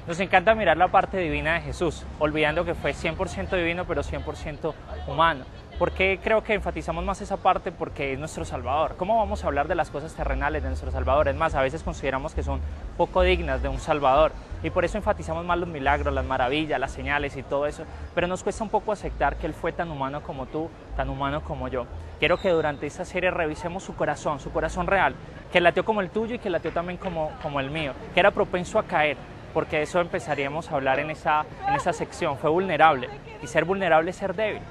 Nos encanta mirar la parte divina de Jesús, olvidando que fue 100% divino, pero 100% humano. ¿Por qué creo que enfatizamos más esa parte? Porque es nuestro Salvador. ¿Cómo vamos a hablar de las cosas terrenales de nuestro Salvador? Es más, a veces consideramos que son poco dignas de un Salvador y por eso enfatizamos más los milagros, las maravillas, las señales y todo eso. Pero nos cuesta un poco aceptar que Él fue tan humano como tú, tan humano como yo. Quiero que durante esta serie revisemos su corazón real, que latió como el tuyo y que latió también como el mío, que era propenso a caer, porque de eso empezaríamos a hablar en esa sección. Fue vulnerable, y ser vulnerable es ser débil.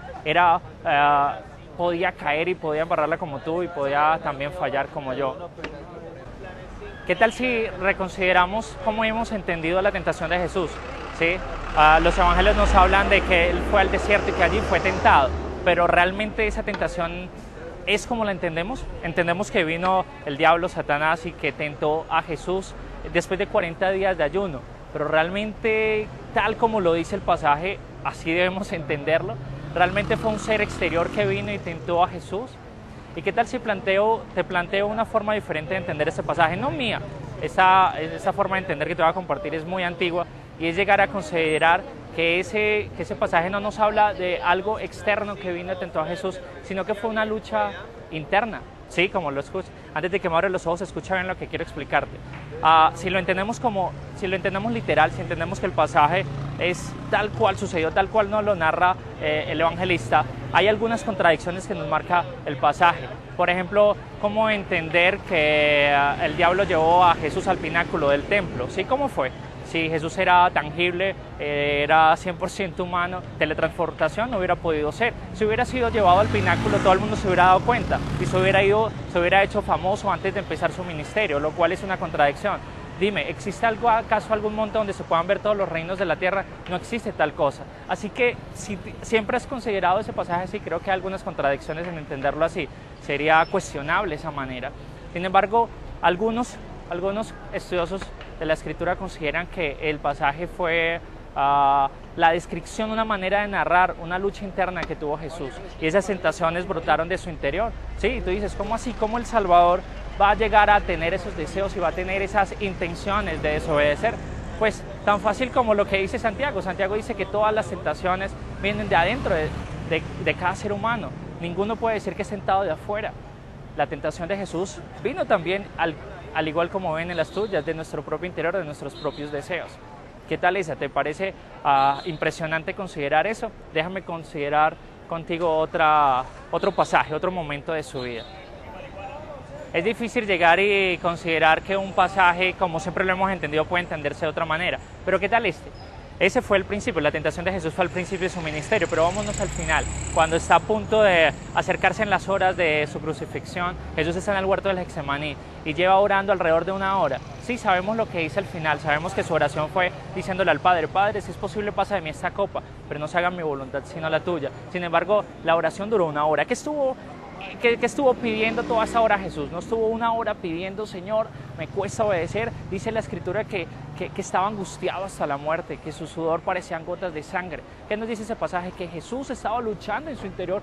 Podía caer y podía embarrarla como tú y podía también fallar como yo. ¿Qué tal si reconsideramos cómo hemos entendido la tentación de Jesús? ¿Sí? Los evangelios nos hablan de que Él fue al desierto y que allí fue tentado, pero realmente esa tentación es como la entendemos. Entendemos que vino el diablo, Satanás, y que tentó a Jesús después de 40 días de ayuno, pero realmente, tal como lo dice el pasaje, así debemos entenderlo. Realmente fue un ser exterior que vino y tentó a Jesús. ¿Y qué tal si te planteo una forma diferente de entender este pasaje? No mía, esa forma de entender que te voy a compartir es muy antigua, y es llegar a considerar que ese pasaje no nos habla de algo externo que vino y tentó a Jesús, sino que fue una lucha interna. Sí, como lo escuchas. Antes de que me abres los ojos, escucha bien lo que quiero explicarte. Si lo entendemos literal, si entendemos que el pasaje es tal cual sucedió, tal cual nos lo narra el evangelista, hay algunas contradicciones que nos marca el pasaje. Por ejemplo, cómo entender que el diablo llevó a Jesús al pináculo del templo. ¿Sí? ¿Cómo fue? Si Jesús era tangible, era 100% humano, teletransportación no hubiera podido ser. Si hubiera sido llevado al pináculo, todo el mundo se hubiera dado cuenta y se hubiera hecho famoso antes de empezar su ministerio, lo cual es una contradicción. Dime, ¿existe acaso algún monte donde se puedan ver todos los reinos de la tierra? No existe tal cosa. Así que si siempre has considerado ese pasaje así, creo que hay algunas contradicciones en entenderlo así. Sería cuestionable esa manera. Sin embargo, algunos estudiosos de la Escritura consideran que el pasaje fue la descripción, una manera de narrar una lucha interna que tuvo Jesús, y esas tentaciones brotaron de su interior. Sí, y tú dices, ¿cómo así? ¿Cómo el Salvador va a llegar a tener esos deseos y va a tener esas intenciones de desobedecer? Pues tan fácil como lo que dice Santiago. Santiago dice que todas las tentaciones vienen de adentro de cada ser humano. Ninguno puede decir que es tentado de afuera. La tentación de Jesús vino también, al igual como ven en las tuyas, de nuestro propio interior, de nuestros propios deseos. ¿Qué tal esa? ¿Te parece impresionante considerar eso? Déjame considerar contigo otro pasaje, otro momento de su vida. Es difícil llegar y considerar que un pasaje, como siempre lo hemos entendido, puede entenderse de otra manera. Pero ¿qué tal este? Ese fue el principio, la tentación de Jesús fue al principio de su ministerio, pero vámonos al final, cuando está a punto de acercarse en las horas de su crucifixión. Jesús está en el huerto del Getsemaní y lleva orando alrededor de 1 hora. Sí, sabemos lo que dice al final, sabemos que su oración fue diciéndole al Padre, Padre, si es posible pasa de mí esta copa, pero no se haga mi voluntad sino la tuya. Sin embargo, la oración duró 1 hora. ¿Qué estuvo pidiendo toda esa hora Jesús? No estuvo 1 hora pidiendo, Señor, me cuesta obedecer. Dice la Escritura que estaba angustiado hasta la muerte, que su sudor parecían gotas de sangre. ¿Qué nos dice ese pasaje? Que Jesús estaba luchando en su interior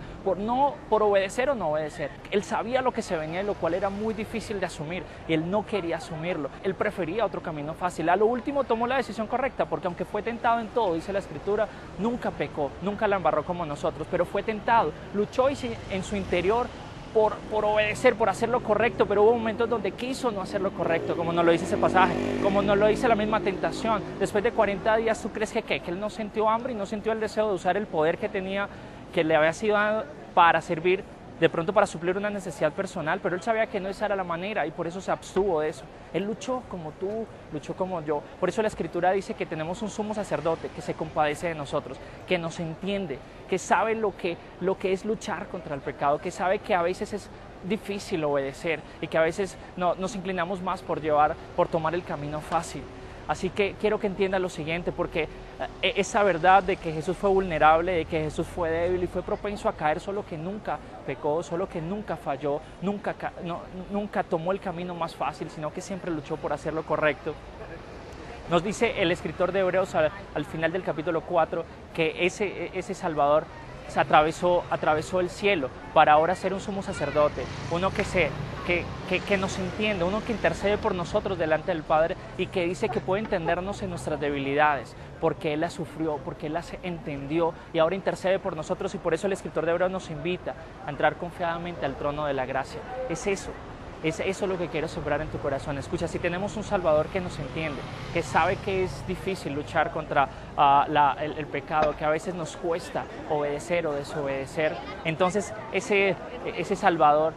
por obedecer o no obedecer. Él sabía lo que se venía, lo cual era muy difícil de asumir, y él no quería asumirlo. Él prefería otro camino fácil. A lo último tomó la decisión correcta, porque aunque fue tentado en todo, dice la Escritura, nunca pecó, nunca la embarró como nosotros, pero fue tentado, luchó en su interior por obedecer, por hacer lo correcto, pero hubo momentos donde quiso no hacer lo correcto, como nos lo dice ese pasaje, como nos lo dice la misma tentación. Después de 40 días, ¿tú crees que él no sintió hambre y no sintió el deseo de usar el poder que tenía, que le había sido dado para servir, de pronto para suplir una necesidad personal? Pero él sabía que no esa era la manera y por eso se abstuvo de eso. Él luchó como tú, luchó como yo. Por eso la Escritura dice que tenemos un sumo sacerdote que se compadece de nosotros, que nos entiende, que sabe lo que es luchar contra el pecado, que sabe que a veces es difícil obedecer y que a veces nos inclinamos más por tomar el camino fácil. Así que quiero que entiendas lo siguiente, porque esa verdad de que Jesús fue vulnerable, de que Jesús fue débil y fue propenso a caer, solo que nunca pecó, solo que nunca falló, nunca tomó el camino más fácil, sino que siempre luchó por hacer lo correcto. Nos dice el escritor de Hebreos al final del capítulo 4 que ese Salvador se atravesó el cielo para ahora ser un sumo sacerdote, uno que nos entiende, uno que intercede por nosotros delante del Padre y que dice que puede entendernos en nuestras debilidades, porque Él las sufrió, porque Él las entendió y ahora intercede por nosotros, y por eso el escritor de Hebreos nos invita a entrar confiadamente al trono de la gracia. Es eso lo que quiero sembrar en tu corazón. Escucha, si tenemos un Salvador que nos entiende, que sabe que es difícil luchar contra el pecado, que a veces nos cuesta obedecer o desobedecer, entonces ese Salvador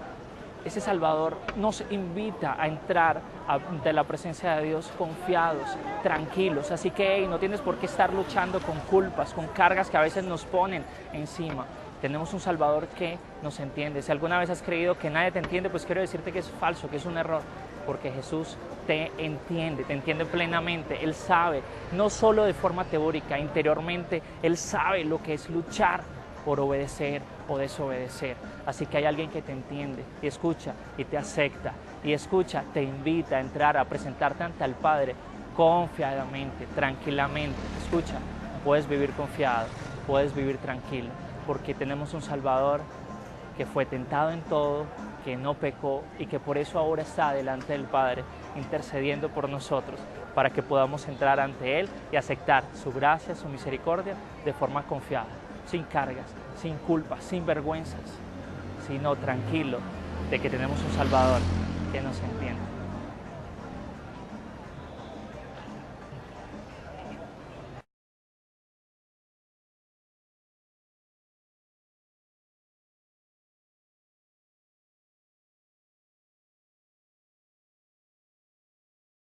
nos invita a entrar ante la presencia de Dios confiados, tranquilos. Así que no tienes por qué estar luchando con culpas, con cargas que a veces nos ponen encima. Tenemos un Salvador que nos entiende. Si alguna vez has creído que nadie te entiende, pues quiero decirte que es falso, que es un error, porque Jesús te entiende plenamente. Él sabe, no solo de forma teórica, interiormente, Él sabe lo que es luchar por obedecer o desobedecer. Así que hay alguien que te entiende y escucha y te acepta y escucha, te invita a entrar, a presentarte ante el Padre confiadamente, tranquilamente. Escucha, puedes vivir confiado, puedes vivir tranquilo, porque tenemos un Salvador que fue tentado en todo, que no pecó y que por eso ahora está delante del Padre intercediendo por nosotros, para que podamos entrar ante Él y aceptar su gracia, su misericordia de forma confiada, sin cargas, sin culpas, sin vergüenzas, sino tranquilo de que tenemos un Salvador que nos entiende.